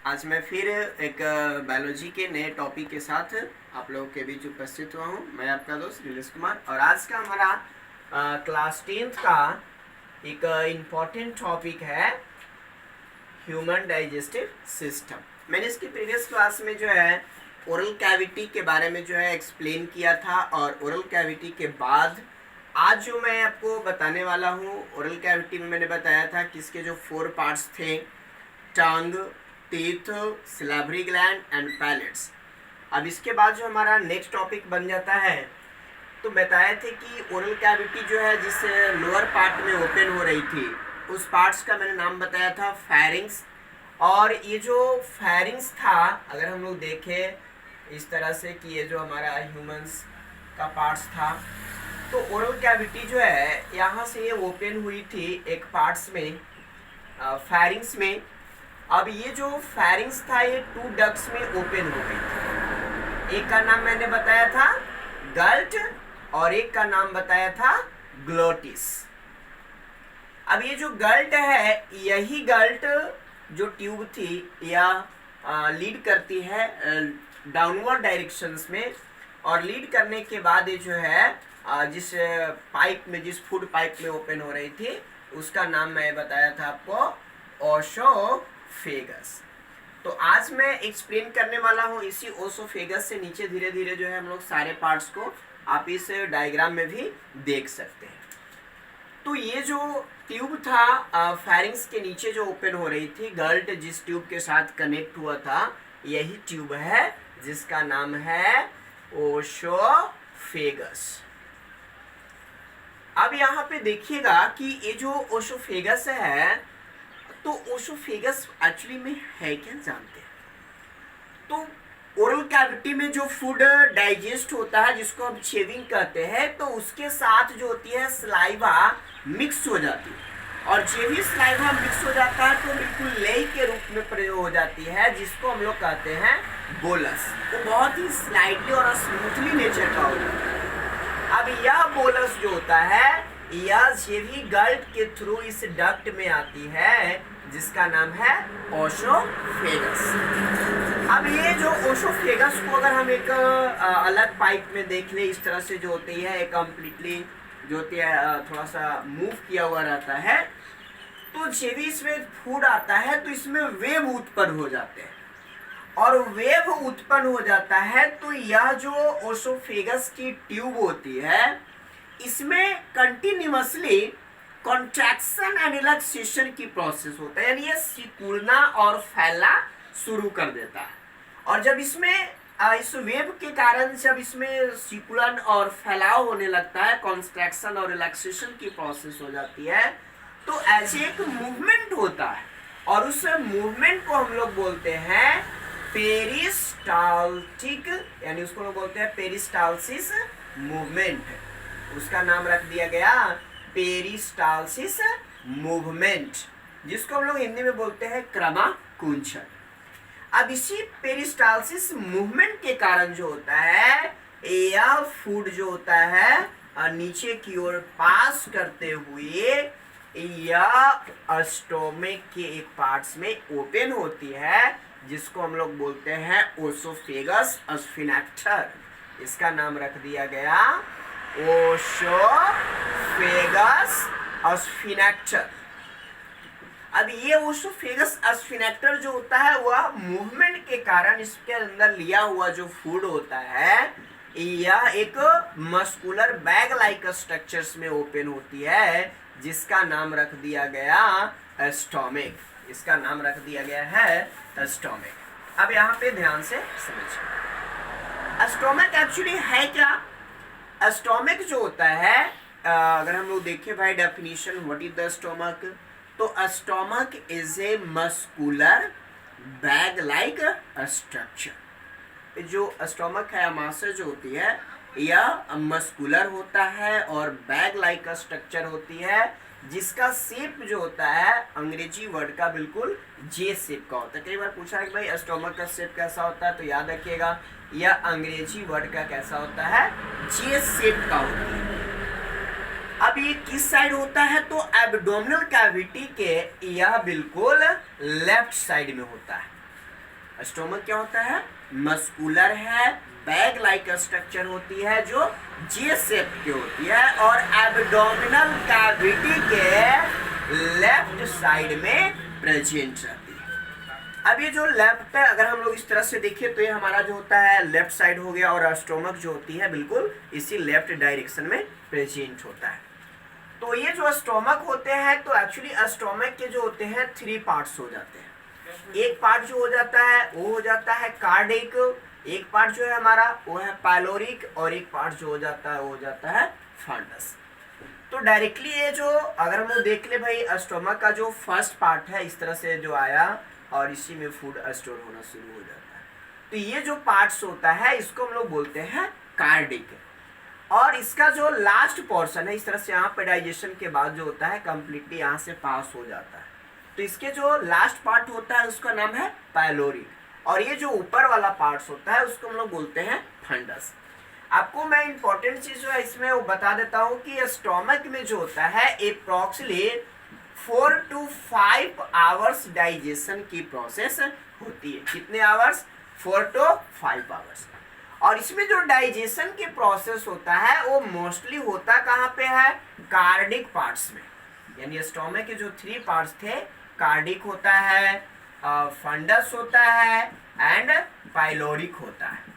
आज मैं फिर एक बायोलॉजी के नए टॉपिक के साथ आप लोगों के बीच उपस्थित हुआ हूँ। मैं आपका दोस्त नीलेश कुमार और आज का हमारा क्लास 10th का एक इम्पॉर्टेंट टॉपिक है ह्यूमन डाइजेस्टिव सिस्टम। मैंने इसकी प्रीवियस क्लास में जो है ओरल कैविटी के बारे में जो है एक्सप्लेन किया था और ओरल कैविटी के बाद आज जो मैं आपको बताने वाला हूँ, ओरल कैविटी में मैंने बताया था कि इसके जो 4 पार्ट्स थे, tongue, teeth, salivary gland and palates. अब इसके बाद जो हमारा नेक्स्ट टॉपिक बन जाता है, तो बताए थे कि ओरल कैविटी जो है जिस लोअर पार्ट में ओपन हो रही थी उस पार्ट्स का मैंने नाम बताया था फेरिंग्स। और ये जो फेरिंग्स था, अगर हम लोग देखें इस तरह से कि ये जो हमारा ह्यूमंस का पार्ट्स था, तो ओरल कैविटी जो है यहाँ से ये ओपन हुई थी एक पार्ट्स में, फेरिंग्स में। अब ये जो फेरिंग्स था ये 2 डक्ट्स में ओपन हो गई थी। एक का नाम मैंने बताया था गल्ट और एक का नाम बताया था ग्लोटिस। अब ये जो गल्ट है, यही गल्ट जो ट्यूब थी या लीड करती है डाउनवर्ड डायरेक्शंस में, और लीड करने के बाद ये जो है जिस पाइप में, जिस फूड पाइप में ओपन हो रही थी, उसका नाम मैं बताया था आपको ओसोफेगस। तो आज मैं एक्सप्लेन करने वाला हूँ इसी ओसोफेगस से नीचे धीरे धीरे जो है हम लोग सारे पार्ट्स को आप इस डायग्राम में भी देख सकते हैं। तो ये जो ट्यूब था फेरिंग्स के नीचे जो ओपन हो रही थी, गल्ट जिस ट्यूब के साथ कनेक्ट हुआ था, यही ट्यूब है जिसका नाम है ओसोफेगस। अब यहाँ पे देखिएगा कि ये जो ओसोफेगस है, तो ओसोफेगस एक्चुअली में है क्या जानते हैं? तो ओरल कैविटी में जो फूड डाइजेस्ट होता है, जिसको हम चेविंग कहते हैं, तो उसके साथ जो होती है सलाइवा मिक्स हो जाती है, और जब भी सलाइवा मिक्स हो जाता है तो बिल्कुल लेई के रूप में प्रयोग हो जाती है, जिसको हम लोग कहते हैं बोलस। वो बहुत ही स्लाइटली और स्मूथली नेचर का होता है। अब यह बोलस जो होता है, यह जेवी गल्ट के थ्रू इस डक्ट में आती है, जिसका नाम है ओसोफेगस। अब ये जो ओसोफेगस को अगर हम एक अलग पाइप में देख ले, इस तरह से जो होती है, एक कम्प्लीटली जो होती है थोड़ा सा मूव किया हुआ रहता है, तो जब इसमें फूड आता है तो इसमें वेव उत्पन्न हो जाते हैं, और वेव उत्पन्न हो जाता है तो यह जो ओसोफेगस की ट्यूब होती है, इसमें कंटिन्यूअसली कॉन्ट्रैक्शन एंड रिलैक्सेशन की प्रोसेस होता है, यानी ये सिकुड़ना और फैलना शुरू कर देता है। और जब इसमें इस वेव के कारण जब इसमें सिकुड़न और फैलाव होने लगता है, कॉन्ट्रैक्शन और रिलैक्सेशन की प्रोसेस हो जाती है, तो ऐसे एक मूवमेंट होता है, और उस मूवमेंट को हम लोग बोलते हैं पेरिस्टाल्टिक, यानी उसको लोग बोलते हैं पेरिस्टालसिस मूवमेंट। उसका नाम रख दिया गया पेरिस्टालसिस मूवमेंट, जिसको हम लोग हिंदी में बोलते हैं क्रमाकुंचन। अब इसी पेरिस्टालसिस मूवमेंट के कारण जो होता है, यह फूड जो होता है नीचे की ओर पास करते हुए यह स्टोमक के एक पार्ट्स में ओपन होती है, जिसको हम लोग बोलते हैं ओसोफेगस स्फिनेक्टर। इसका नाम रख दिया गया ओसोफेगस स्फिनेक्टर। अब ये ओसोफेगस स्फिनेक्टर जो होता है, वह मूवमेंट के कारण इसके अंदर लिया हुआ जो फूड होता है, यह एक मस्कुलर बैग लाइक स्ट्रक्चर्स में ओपन होती है, जिसका नाम रख दिया गया स्टोमक। इसका नाम रख दिया गया है स्टोमक। अब यहाँ पे ध्यान से समझिए, स्टोमक एक्चुअली है क्या? स्टोमक जो होता है, अगर हम लोग देखें भाई definition, what is the stomach, तो stomach is a muscular bag like structure. जो स्टोमक है, आमाशय जो होती है, यह मस्कुलर होता है और बैग लाइक स्ट्रक्चर होती है, जिसका शेप जो होता है अंग्रेजी वर्ड का बिल्कुल जे शेप का होता है। कई बार पूछा है कि भाई स्टोमक का शेप कैसा होता है, तो याद रखिएगा यह अंग्रेजी वर्ड का कैसा होता है, जे शेप का होता है। अब ये किस साइड होता है, तो एब्डोमिनल कैविटी के यह बिल्कुल लेफ्ट साइड में होता है। स्टोमक क्या होता है? मस्कुलर है, बैग लाइक स्ट्रक्चर होती है जो जे शेप की होती है और एब्डोमिनल कैविटी के लेफ्ट साइड में प्रेजेंट रहती है। अब ये जो लेफ्ट है, अगर हम लोग इस तरह से देखें तो ये हमारा जो होता है लेफ्ट साइड हो गया और स्टोमक जो होती है बिल्कुल इसी लेफ्ट डायरेक्शन में प्रेजेंट होता है। तो ये जो स्टोमक होते हैं तो एक्चुअली स्टोमक के जो होते हैं 3 पार्ट्स हो जाते हैं। एक पार्ट जो हो जाता है वो हो जाता है कार्डिक, एक पार्ट जो है हमारा वो है पाइलोरिक और एक पार्ट जो हो जाता है वो हो जाता है फंडस। तो डायरेक्टली ये जो अगर हम लोग देख ले भाई, स्टोमक का जो फर्स्ट पार्ट है इस तरह से जो आया और इसी में फूड स्टोर होना शुरू हो जाता है। तो ये जो पार्ट्स होता है इसको हम लोग बोलते हैं कार्डिक। और इसका जो लास्ट पोर्शन है इस तरह से यहाँ पे डाइजेशन के बाद जो होता है कंप्लीटली यहाँ से पास हो जाता है। तो इसके जो लास्ट पार्ट होता है उसका नाम है पाइलोरिक और ये जो ऊपर वाला पार्ट्स होता है उसको हम लोग बोलते हैं फंडस। आपको मैं इंपॉर्टेंट चीज जो है इसमें वो बता देता हूँ कि स्टोमक में जो होता है अप्रोक्सीमेटली 4 to 5 आवर्स डाइजेशन की प्रोसेस होती है। कितने आवर्स? 4 to 5 hours. और इसमें जो डाइजेशन की प्रोसेस होता है वो मोस्टली होता कहाँ पे है? कार्डिक पार्ट्स में। यानी स्टोमक के जो 3 पार्ट्स थे, कार्डिक होता है, फंडस होता है एंड पाइलोरिक होता है।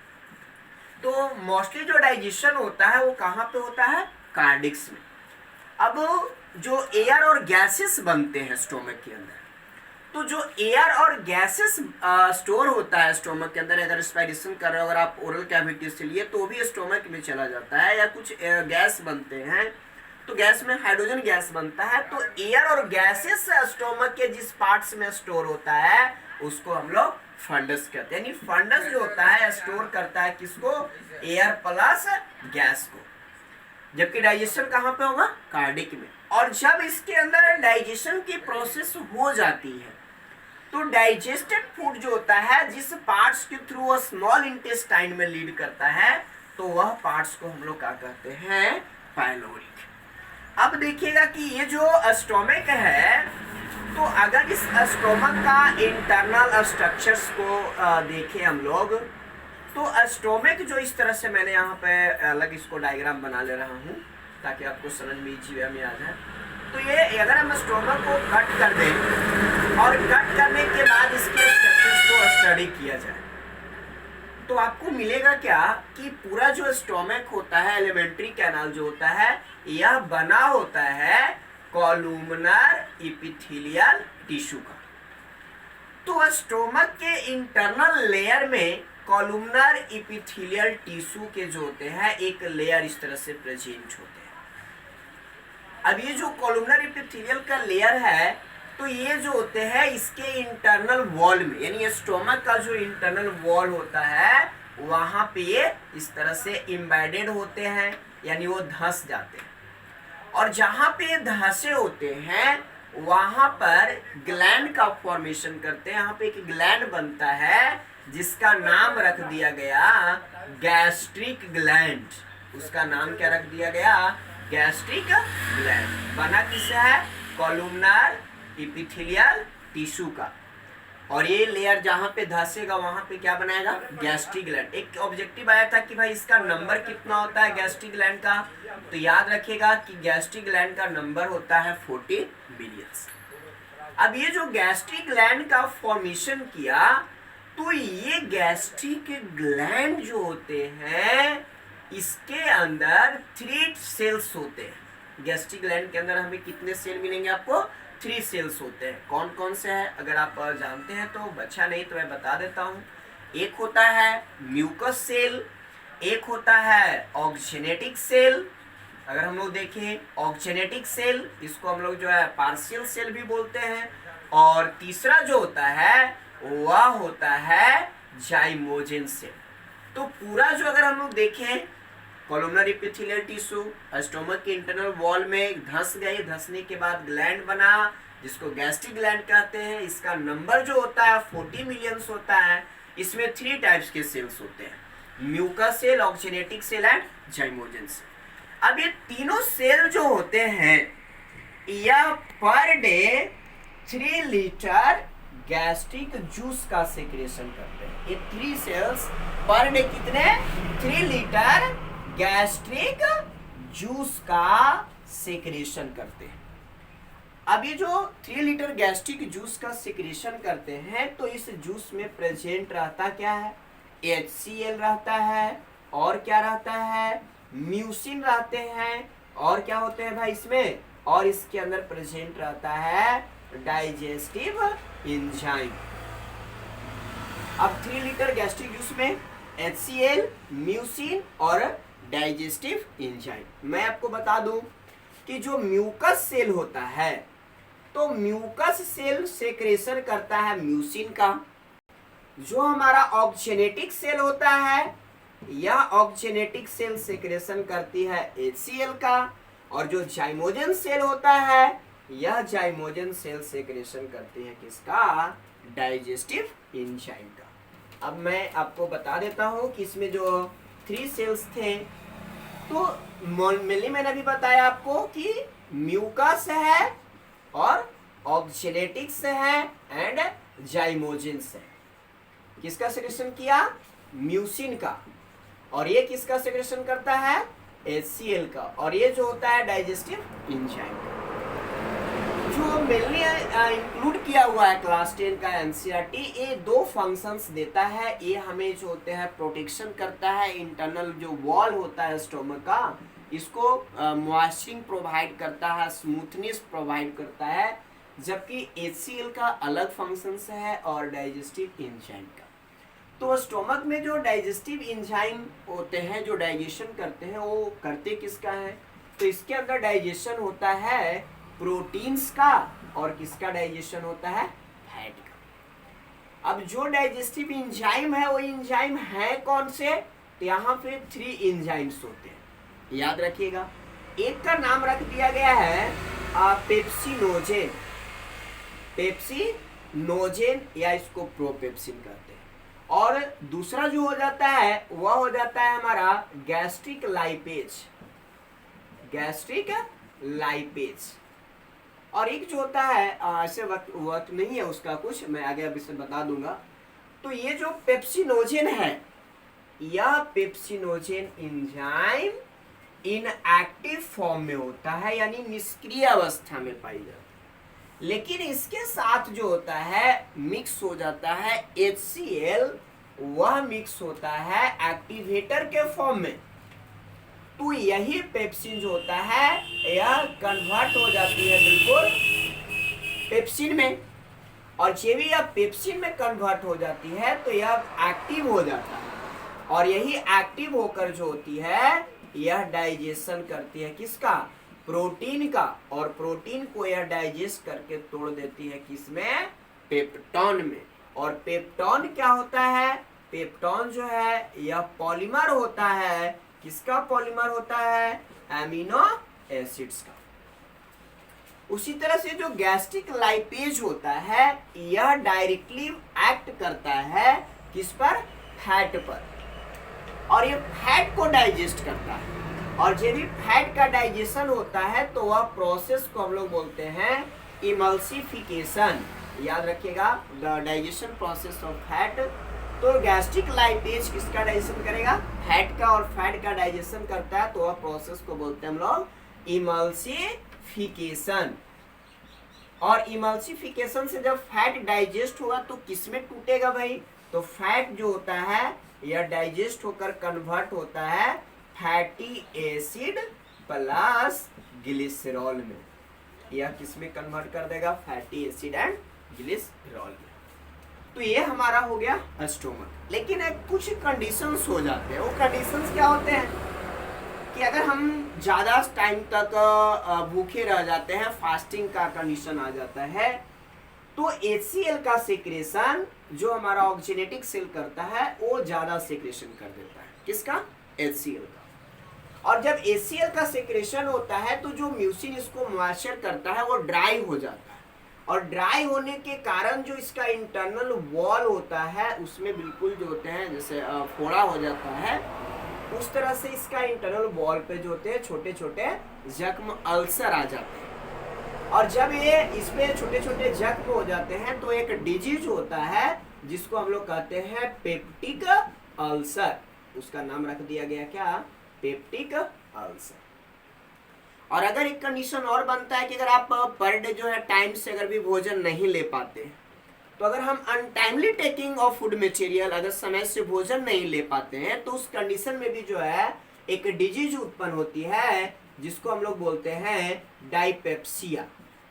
तो मोस्टली जो डाइजेशन होता है वो कहाँ पे होता है? कार्डिक्स में। अब जो एयर और गैसेस बनते हैं स्टोमक के अंदर, तो जो एयर और गैसेस स्टोर होता है स्टोमक के अंदर, अगर रेस्पिरेशन कर रहे हो अगर आप ओरल कैविटी से लिए तो भी स्टोमक में चला जाता है, या कुछ गैस बनते हैं तो गैस में हाइड्रोजन गैस बनता है। तो एयर और गैसेस स्टोमक के जिस पार्ट्स में स्टोर होता है उसको हम लोग फंडस कहते हैं। यानी फंडस जो होता है स्टोर करता है किसको? एयर प्लस गैस को। जबकि डाइजेशन कहाँ पे होगा? कार्डिक में। और जब इसके अंदर डाइजेशन की प्रोसेस हो जाती है तो डाइजेस्टेड फूड जो होता है जिस पार्ट्स के थ्रू स्मॉल इंटेस्टाइन में लीड करता है तो वह पार्ट्स को हम लोग क्या कहते हैं? पाइलोरिक। अब देखिएगा कि ये जो स्टोमक है तो अगर इस स्टोमक का इंटरनल स्ट्रक्चर्स को देखें हम लोग तो स्टोमक जो इस तरह से मैंने यहाँ पे अलग इसको डायग्राम बना ले रहा हूँ ताकि आपको समझ में इजी वे में आ जाए। तो ये अगर हम स्टोमक को कट कर दें और कट करने के बाद इसके स्ट्रक्चर्स को स्टडी किया जाए तो आपको मिलेगा क्या कि पूरा जो स्टोमक होता है, एलिमेंट्री कैनाल जो होता है, यह बना होता है कॉलुमनर एपिथेलियल टिश्यू का। तो स्टोमक के इंटरनल लेयर में कॉलुमनर एपिथेलियल टिश्यू के जो होते हैं एक लेयर इस तरह से प्रेजेंट होते हैं। अब ये जो कॉलुमनर एपिथेलियल का लेयर है तो ये जो होते हैं इसके इंटरनल वॉल में, यानी स्टोमक का जो इंटरनल वॉल होता है वहां पे ये इस तरह से एम्बेडेड होते हैं, यानी वो धंस जाते हैं। और जहां पे ये धंसे होते हैं वहां पर ग्लैंड का फॉर्मेशन करते हैं। यहाँ पे एक ग्लैंड बनता है जिसका नाम रख दिया गया गैस्ट्रिक ग्लैंड। उसका नाम क्या रख दिया गया? Gastric gland. बना किससे है? कॉलुमनर एपिथेलियल टिश्यू का। और ये लेयर जहां पे धंसेगा वहां पे क्या बनाएगा? Gastric gland. एक ऑब्जेक्टिव आया था कि भाई इसका नंबर कितना होता है गैस्ट्रिक ग्लैंड का, तो याद रखिएगा कि गैस्ट्रिक ग्लैंड का नंबर होता है 40 मिलियंस। अब ये जो गैस्ट्रिक ग्लैंड का फॉर्मेशन किया तो ये गैस्ट्रिक ग्लैंड जो होते हैं इसके अंदर 3 सेल्स होते हैं। गैस्ट्रिक ग्लैंड के अंदर हमें कितने सेल मिलेंगे आपको? 3 सेल्स होते हैं। कौन कौन से हैं अगर आप जानते हैं तो अच्छा, नहीं तो मैं बता देता हूँ। एक होता है म्यूकस सेल, एक होता है ऑक्जेनेटिक सेल। अगर हम लोग देखें ऑक्जेनेटिक सेल, इसको हम लोग जो है पार्शियल सेल भी बोलते हैं। और तीसरा जो होता है वह होता है जाइमोजेन सेल। तो पूरा जो अगर हम लोग देखें कॉलुमनर एपिथेलियल टिश्यू स्टोमक के इंटरनल वॉल में धंस गई, धंसने के बाद ग्लैंड बना जिसको गैस्ट्रिक ग्लैंड कहते हैं। इसका नंबर जो होता है 40 मिलियंस होता है। इसमें 3 टाइप्स के सेल्स होते हैं, mucus cell, ऑक्जेनेटिक cell and zymogen cell. अब ये तीनों सेल जो होते हैं यह per day 3 litre gastric juice का सेक्रेशन करते हैं। ये 3 सेल्स पर डे कितने 3 लीटर गैस्ट्रिक जूस का सेक्रेशन करते हैं। अब ये जो 3 लीटर गैस्ट्रिक जूस का सेक्रेशन करते हैं तो इस जूस में प्रेजेंट रहता क्या है, HCl रहता है, और क्या रहता है, म्यूसिन रहते हैं, और क्या होते हैं भाई इसमें, और इसके अंदर प्रेजेंट रहता है डाइजेस्टिव एंजाइम। अब 3 लीटर गैस्ट्रिक जूस में HCl, म्यूसिन और डाइजेस्टिव एंजाइम। मैं आपको बता दूं कि जो म्यूकस सेल होता है तो म्यूकस सेल सेक्रेशन करता है म्यूसिन का, जो हमारा ऑक्जेनेटिक सेल होता है यह ऑक्जेनेटिक सेल सेक्रेशन करती है HCl का, और जो जाइमोजन सेल होता है यह जाइमोजन सेल सेक्रेशन करती है किसका, डाइजेस्टिव एंजाइम का। अब मैं आपको बता देता हूं कि इसमें जो 3 सेल्स थे तो मेनली मैंने अभी बताया आपको कि म्यूकस है और ऑक्जेनेटिक्स है एंड जाइमोजिन्स है। किसका सेक्रेशन किया, म्यूसिन का, और ये किसका सेक्रेशन करता है, HCl का, और ये जो होता है डाइजेस्टिव एंजाइम का। जो मेनली इंक्लूड किया हुआ है क्लास 10 का NCERT, ये 2 फंक्शंस देता है। ये हमें जो होते हैं प्रोटेक्शन करता है, इंटरनल जो वॉल होता है स्टोमक का इसको मॉइस्चरिंग प्रोवाइड करता है, स्मूथनेस प्रोवाइड करता है, जबकि HCl का अलग फंक्शंस है और डाइजेस्टिव एंजाइम का। तो स्टोमक में जो डाइजेस्टिव एंजाइम होते हैं जो डाइजेशन करते हैं वो करते किसका है, तो इसके अंदर डाइजेशन होता है प्रोटीन्स का, और किसका डाइजेशन होता है, फैट का। अब जो डाइजेस्टिव एंजाइम है वो एंजाइम है कौन से, तो यहाँ पे 3 एंजाइम्स होते हैं, याद रखिएगा। एक का नाम रख दिया गया है पेप्सिनोजेन, पेप्सिनोजेन या इसको प्रोपेप्सिन कहते हैं, और दूसरा जो हो जाता है वह हो जाता है हमारा गैस्ट्रिक लाइपेज, गैस्ट्रिक लाइपेज। और एक जो होता है ऐसे वक्त नहीं है उसका कुछ, मैं आगे अब इसे बता दूंगा। तो ये जो पेप्सिनोजेन है यह पेप्सिनोजेन एंजाइम इनएक्टिव फॉर्म में होता है, यानी निष्क्रिय अवस्था में पाई जाती है, लेकिन इसके साथ जो होता है मिक्स हो जाता है HCl, वह मिक्स होता है एक्टिवेटर के फॉर्म में। तो यही पेप्सिन जो होता है यह कन्वर्ट हो जाती है बिल्कुल पेप्सिन में, और जब यह पेप्सिन में कन्वर्ट हो जाती है तो यह एक्टिव हो जाता है, और यही एक्टिव होकर जो होती है यह डाइजेशन करती है किसका, प्रोटीन का, और प्रोटीन को यह डाइजेस्ट करके तोड़ देती है किसमें, पेप्टॉन में। और पेप्टॉन क्या होता है, पेप्टॉन जो है यह पॉलीमर होता है, किसका पॉलीमर होता है, एमिनो एसिड्स का। उसी तरह से जो गैस्ट्रिक लाइपेज होता है यह डायरेक्टली एक्ट करता है किस पर, फैट पर, और ये फैट को डाइजेस्ट करता है, और जब भी फैट का डाइजेशन होता है तो वह प्रोसेस को हम लोग बोलते हैं इमल्सिफिकेशन, याद रखिएगा, the digestion process of fat. तो गैस्ट्रिक लाइपेज किसका डाइजेशन करेगा, फैट का, और फैट का डाइजेशन करता है तो वह प्रोसेस को बोलते हैं हम लोग इमल्सिफिकेशन। और इमल्सिफिकेशन से जब फैट डाइजेस्ट होगा तो किसमें टूटेगा भाई, तो फैट जो होता है यह डाइजेस्ट होकर कन्वर्ट होता है फैटी एसिड प्लस ग्लिसरॉल में, यह किसमें कन्वर्ट कर देगा, फैटी एसिड एंड ग्लिसरॉल में। तो ये हमारा हो गया स्टोमक। लेकिन कुछ कंडीशंस हो जाते हैं, वो कंडीशंस क्या होते हैं कि अगर हम ज़्यादा टाइम तक भूखे रह जाते हैं, फास्टिंग का कंडीशन आ जाता है, तो HCl का सेक्रेशन जो हमारा ऑक्जेनेटिक सेल करता है वो ज़्यादा सेक्रेशन कर देता है, किसका, HCl का। और जब HCl का सेक्रेशन होता है तो जो म्यूसिन इसको मॉइस्चर करता है वो ड्राई हो जाता है, और ड्राई होने के कारण जो इसका इंटरनल वॉल होता है उसमें बिल्कुल जो होते हैं जैसे फोड़ा हो जाता है, उस तरह से इसका इंटरनल वॉल पे जो होते हैं छोटे छोटे जख्म, अल्सर आ जाते हैं। और जब ये इसमें छोटे छोटे जख्म हो जाते हैं तो एक डिजीज होता है जिसको हम लोग कहते हैं पेप्टिक अल्सर। उसका नाम रख दिया गया क्या? Peptic ulcer. और अगर एक कंडीशन और बनता है कि अगर आप पर डे जो है टाइम से अगर भी भोजन नहीं ले पाते, तो अगर हम untimely taking of food material, अगर समय से भोजन नहीं ले पाते हैं, तो उस कंडीशन में भी जो है एक डिजीज उत्पन्न होती है जिसको हम लोग बोलते हैं डायपेप्सिया।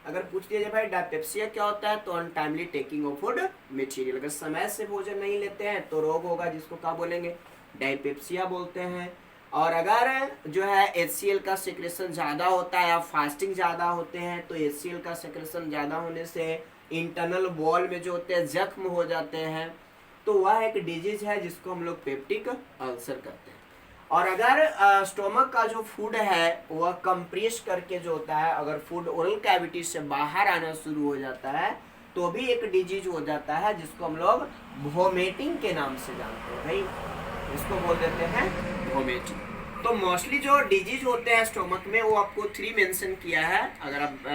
अगर पूछ दिया जाए भाई डायपेप्सिया क्या होता है, तो untimely taking of food material, अगर समय से भोजन नहीं लेते हैं तो रोग होगा, जिसको क्या बोलेंगे? डायपेप्सिया बोलते हैं। और अगर जो है HCl का सेक्रेशन ज़्यादा होता है या फास्टिंग ज़्यादा होते हैं, तो HCl का सेक्रेशन ज़्यादा होने से इंटरनल वॉल में जो होते हैं जख्म हो जाते हैं, तो वह एक डिजीज है जिसको हम लोग पेप्टिक अल्सर कहते हैं। और अगर स्टोमक का जो फूड है वह कंप्रेस करके जो होता है, अगर फूड ओरल कैविटी से बाहर आना शुरू हो जाता है, तो भी एक डिजीज हो जाता है जिसको हम लोग वोमिटिंग के नाम से जानते हैं भाई, इसको बोल देते हैं वोमिटिंग। तो मोस्टली जो डिजीज होते हैं स्टोमक में वो आपको 3 मेंशन किया है। अगर आप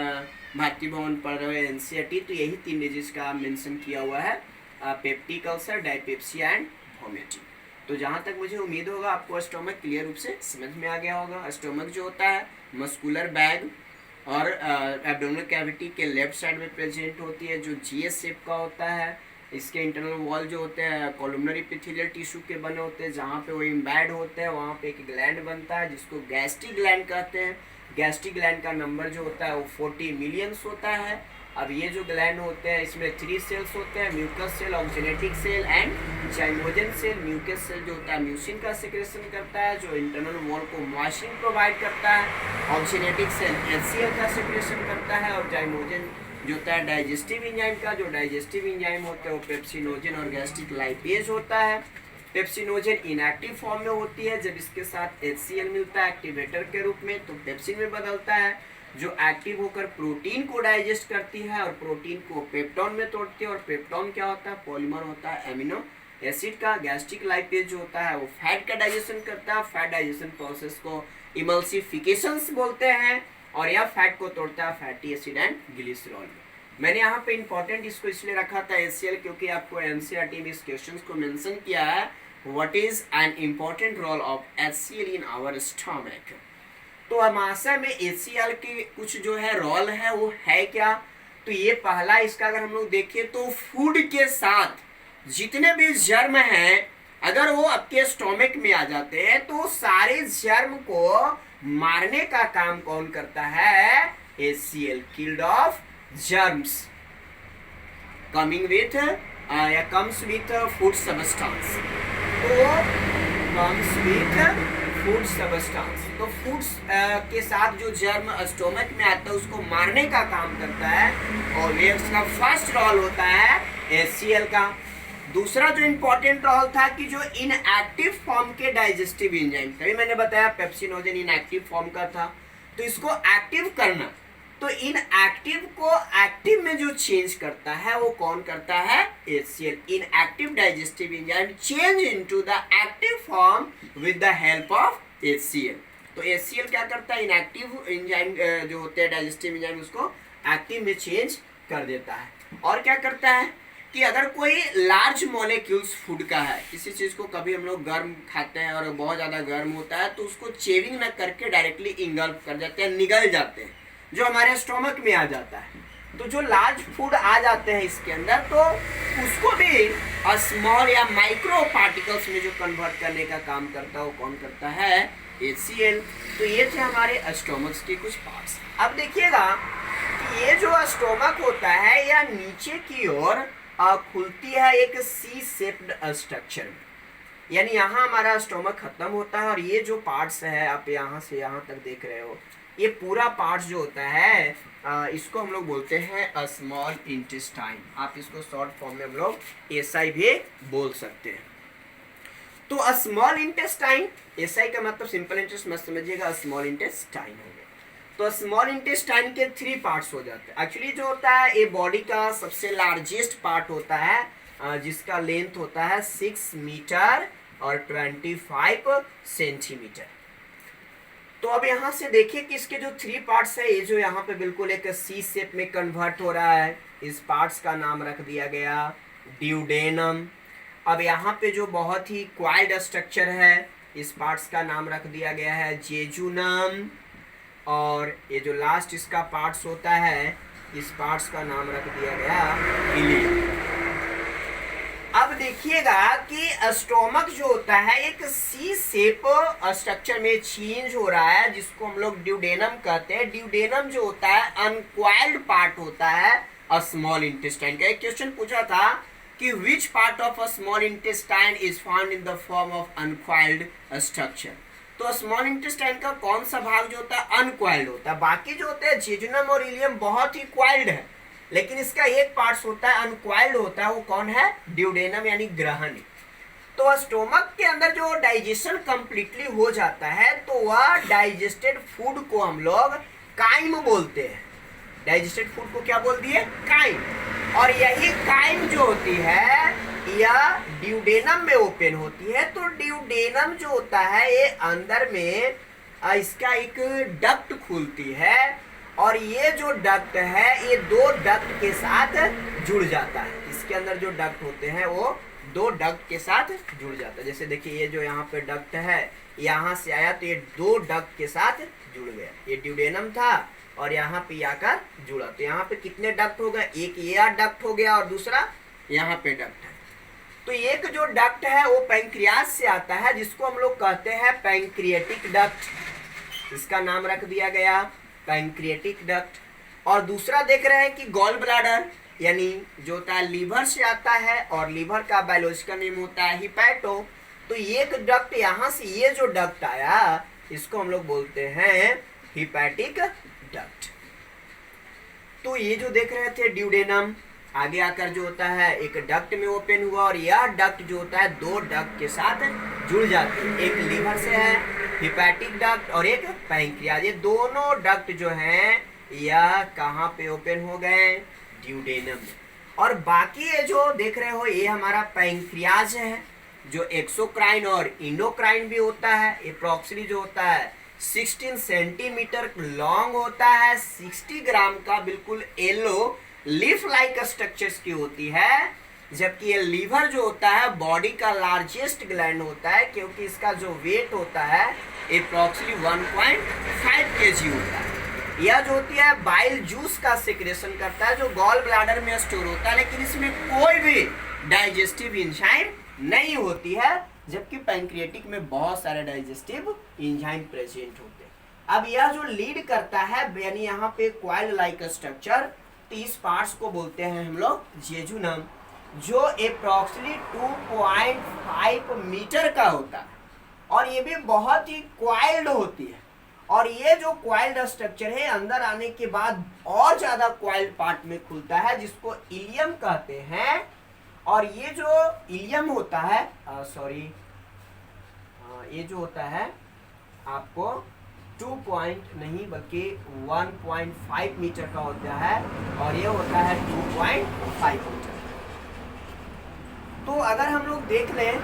भारतीय भवन पढ़ रहे हो NCERT, तो यही 3 डिजीज का मेंशन किया हुआ है, पेप्टिक अल्सर, डायपेप्सिया एंड वोमिटिंग। तो जहाँ तक मुझे उम्मीद होगा आपको स्टोमक क्लियर रूप से समझ में आ गया होगा। स्टोमक जो होता है मस्कुलर बैग और एब्डोमिनल कैविटी के लेफ्ट साइड में प्रेजेंट होती है, जो GS शेप का होता है। इसके इंटरनल वॉल जो होते हैं कोलुमनरी एपिथेलियल टिश्यू के बने होते हैं, जहाँ पे वो इम्बैड होते हैं वहाँ पे एक ग्लैंड बनता है जिसको गैस्ट्रिक ग्लैंड कहते हैं। गैस्ट्रिक ग्लैंड का नंबर जो होता है वो 40 मिलियंस होता है। अब ये जो ग्लैंड होते हैं इसमें 3 सेल्स होते हैं, mucus cell, oxyntic cell and zymogen cell. Mucus cell जो होता है म्यूसिन का सेक्रेशन करता है, जो इंटरनल वॉल को मॉइस्चर प्रोवाइड करता है। ऑक्सीनेटिक सेल HCl का सेक्रेशन करता है, और जाइमोजन जो होता है डाइजेस्टिव एंजाइम का, जो डाइजेस्टिव एंजाइम होता है वो पेप्सिनोजन और गैस्ट्रिक लाइपेज होता है। पेप्सिनोजन इनएक्टिव फॉर्म में होती है, जब इसके साथ HCl मिलता है एक्टिवेटर के रूप में तो पेप्सिन में बदलता है, जो एक्टिव होकर प्रोटीन को डाइजेस्ट करती है और प्रोटीन को पेप्टोन में तोड़ती है। और पेप्टोन क्या होता है? पॉलीमर होता है एमिनो एसिड का। गैस्ट्रिक लाइपेज जो होता है वो फैट का डाइजेशन करता है। फैट डाइजेशन प्रोसेस को इमल्सिफिकेशंस बोलते हैं, और यह फैट को तोड़ता है फैटी एसिड एंड ग्लिसरॉल में। मैंने यहाँ पे इंपॉर्टेंट इसको इसलिए रखा था HCl, क्योंकि आपको NCERT में इस क्वेश्चन को मेंशन किया है, what is an important role of HCl in our stomach. तो अमाशय में HCl की कुछ जो है रोल है वो है क्या? तो ये पहला इसका अगर हम लोग देखें तो फूड के साथ जितने भी जर्म हैं अगर वो आपके स्टोमक में आ जाते हैं तो सारे जर्म को मारने का काम कौन करता है? HCl, killed of germs coming with या कम्स विथ फूड सबस्टेंस। तो कम्स विथ फूड सबस्टेंस, तो फूड्स के साथ जो जर्म स्टोमक में आता है उसको मारने का काम करता है, और ये उसका फर्स्ट रोल होता है HCl का। दूसरा जो इम्पोर्टेंट रोल था कि जो इनएक्टिव फॉर्म के डाइजेस्टिव एंजाइम, तभी मैंने बताया पेप्सिनोजन इनएक्टिव फॉर्म का था, तो इसको एक्टिव करना, तो इनएक्टिव को एक्टिव में जो चेंज करता है वो कौन करता है? HCl, inactive digestive enzyme change into the active form with the help of HCl। तो HCl क्या करता है? इनएक्टिव एंजाइम जो होते हैं डाइजेस्टिव एंजाइम उसको एक्टिव में चेंज कर देता है। और क्या करता है कि अगर कोई लार्ज मॉलिक्यूल्स फूड का है, किसी चीज़ को कभी हम लोग गर्म खाते हैं और बहुत ज़्यादा गर्म होता है तो उसको चेविंग न करके डायरेक्टली इंगल्फ कर जाते हैं, निगल जाते हैं, जो हमारे स्टोमक में आ जाता है। तो जो लार्ज फूड आ जाते हैं इसके अंदर, तो उसको भी स्मॉल या माइक्रो पार्टिकल्स में जो कन्वर्ट करने का काम करता है वो कौन करता है? HCl। तो ये थे हमारे स्टोमक्स के कुछ पार्ट्स। अब देखिएगा कि ये जो स्टोमक होता है या नीचे की ओर खुलती है एक C शेप्ड स्ट्रक्चर में, यानी यहाँ हमारा स्टोमक खत्म होता है, और ये जो पार्ट्स है आप यहाँ से यहाँ तक देख रहे हो, ये पूरा पार्ट्स जो होता है इसको हम लोग बोलते हैं स्मॉल इंटेस्टाइन। आप इसको शॉर्ट फॉर्म में हम लोग SI भी बोल सकते हैं। तो स्मॉल इंटेस्टाइन, SI का मतलब सिंपल इंटेस्ट मत समझिएगा, स्मॉल इंटेस्टाइन हो गया। तो स्मॉल इंटेस्टाइन के 3 पार्ट्स हो जाते हैं। एक्चुअली जो होता है ये बॉडी का सबसे लार्जेस्ट पार्ट होता है, जिसका लेंथ होता है 6 मीटर और 25 सेंटीमीटर। तो अब यहाँ से देखिए कि इसके जो 3 पार्ट्स है, ये जो यहाँ पे बिल्कुल एक सी शेप में कन्वर्ट हो रहा है, इस पार्ट्स का नाम रख दिया गया ड्यूडेनम। अब यहाँ पे जो बहुत ही क्वाइल्ड स्ट्रक्चर है, इस पार्ट्स का नाम रख दिया गया है जेजुनम। और ये जो लास्ट इसका पार्ट्स होता है, इस पार्ट्स का नाम रख दिया गया इलियम। अब देखिएगा कि स्टोमक जो होता है एक सी शेप स्ट्रक्चर में चेंज हो रहा है, जिसको हम लोग ड्यूडेनम कहते हैं। ड्यूडेनम जो होता है अनक्वाइल्ड पार्ट होता है स्मॉल इंटेस्टाइन का। एक क्वेश्चन पूछा था कि which part of a small intestine is found in the form of uncoiled structure. तो स्मॉल इंटेस्टाइन का कौन सा भाग जो होता है अनक्वाइल्ड होता है। बाकी जो होते हैं जेजुनम और इलियम बहुत ही क्वाइल्ड है, लेकिन इसका एक पार्ट होता है अनक्वाइल्ड होता है, वो कौन है, ड्यूडेनम यानी ग्रहणी। तो स्टोमक के अंदर जो डाइजेशन कंप्लीटली हो जाता है, तो वह डाइजेस्टेड फूड को हम लोग काइम बोलते हैं। डाइजेस्टेड फूड को क्या बोल दिए, काइम। और यही काइम जो होती है यह ड्यूडेनम में ओपन होती है। तो ड्यूडेनम जो होता है ये अंदर में इसका एक डक्ट खुलती है, और ये जो डक्ट है ये 2 डक्ट के साथ जुड़ जाता है। इसके अंदर जो डक्ट होते हैं वो 2 डक्ट के साथ जुड़ जाता है। जैसे देखिए ये जो यहाँ पे डक्ट है, यहाँ से आया तो ये 2 डक्ट के साथ जुड़ गया। ये ड्यूडेनम था और यहाँ पे आकर जुड़ा, तो यहाँ पे कितने डक्ट हो गए, एक ये डक्ट हो गया और दूसरा यहाँ पे डक्ट है। तो एक जो डक्ट है वो पैंक्रियास से आता है, जिसको हम लोग कहते हैं पैंक्रियाटिक डक्ट। इसका नाम रख दिया गया पैंक्रियाटिक डक्ट। और दूसरा देख रहे हैं कि गॉल ब्लैडर यानी जो होता है लीवर से आता है, और लीवर का बायोलॉजिकल नेम होता है हिपैटो। तो एक डक्ट यहाँ से ये जो डक्ट आया, इसको हम लोग बोलते हैं हिपैटिक डक्ट। तो ये जो देख रहे थे ड्यूडेनम, आगे आकर जो होता है एक डक्ट में ओपन हुआ, और यह डक्ट जो होता है 2 डक्ट के साथ जुड़ जाते हैं। एक लीवर से है हिपैटिक डक्ट और एक पैंक्रियाज। ये दोनों डक्ट जो हैं यह कहाँ पे ओपन हो गए, ड्यूडेनम में। और बाकी ये जो देख रहे हो ये हमारा पैंक्रियाज है, जो एक्सोक्राइन और इंडोक्राइन भी होता है। अप्रॉक्सिमेटली जो होता है 16 सेंटीमीटर लॉन्ग होता है, 60 ग्राम का बिल्कुल येलो लीफ लाइक स्ट्रक्चर्स की होती है। जबकि ये लीवर जो होता है बॉडी का लार्जेस्ट ग्लैंड होता है, क्योंकि इसका जो वेट होता है अप्रॉक्सिमेटली 1.5 kg होता है। यह जो होती है बाइल जूस का सिक्रेशन करता है, जो गॉल ब्लैडर में स्टोर होता है, लेकिन इसमें कोई भी डाइजेस्टिव एंजाइम नहीं होती है, जबकि पैंक्रियाटिक में बहुत सारे डाइजेस्टिव एंजाइम प्रेजेंट होते हैं। अब यह जो लीड करता है यानी यहाँ पे क्वाइल लाइक स्ट्रक्चर, तो इस पार्ट्स को बोलते हैं हम लोग जेजुनम, जो अप्रॉक्सिमेटली 2.5 मीटर का होता है, और ये भी बहुत ही क्वाइल्ड होती है। और ये जो क्वाइल्ड स्ट्रक्चर है अंदर आने के बाद और ज्यादा क्वाइल्ड पार्ट में खुलता है, जिसको इलियम कहते हैं। और ये जो इलियम होता है ये जो होता है आपको 1.5 मीटर का होता है, और ये होता है 2.5 मीटर। तो अगर हम लोग देख लें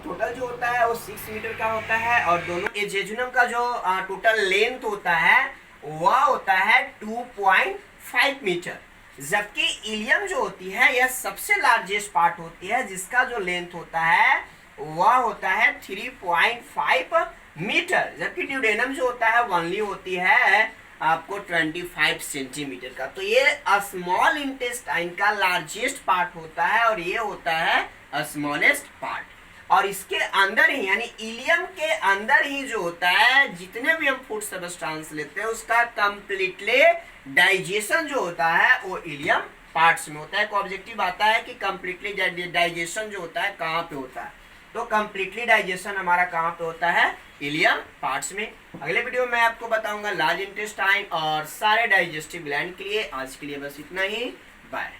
टोटल जो होता है वो 6 मीटर का होता है, और दोनों ये जेजुनम का जो टोटल लेंथ होता है वह होता है 2.5 मीटर। जबकि इलियम जो होती है यह सबसे लार्जेस्ट पार्ट होती है, जिसका जो लेंथ होता है वह होता है 3.5 मीटर। जबकि ड्यूडेनम जो होता है वनली होती है आपको 25 सेंटीमीटर का। तो ये स्मॉल इंटेस्टाइन का लार्जेस्ट पार्ट होता है, और ये होता है स्मॉलेस्ट पार्ट। और इसके अंदर ही यानी इलियम के अंदर ही जो होता है जितने भी हम फूड सब्सटेंस लेते हैं उसका कंप्लीटली डाइजेशन जो होता है वो इलियम पार्ट्स में होता है। एक ऑब्जेक्टिव आता है कि कंप्लीटली डाइजेशन जो होता है कहाँ पे होता है, तो कंप्लीटली डाइजेशन हमारा कहाँ पे होता है, इलियम पार्ट्स में। अगले वीडियो में आपको बताऊंगा लार्ज इंटेस्टाइन और सारे डाइजेस्टिव ग्लैंड के लिए। आज के लिए बस इतना ही, बाय।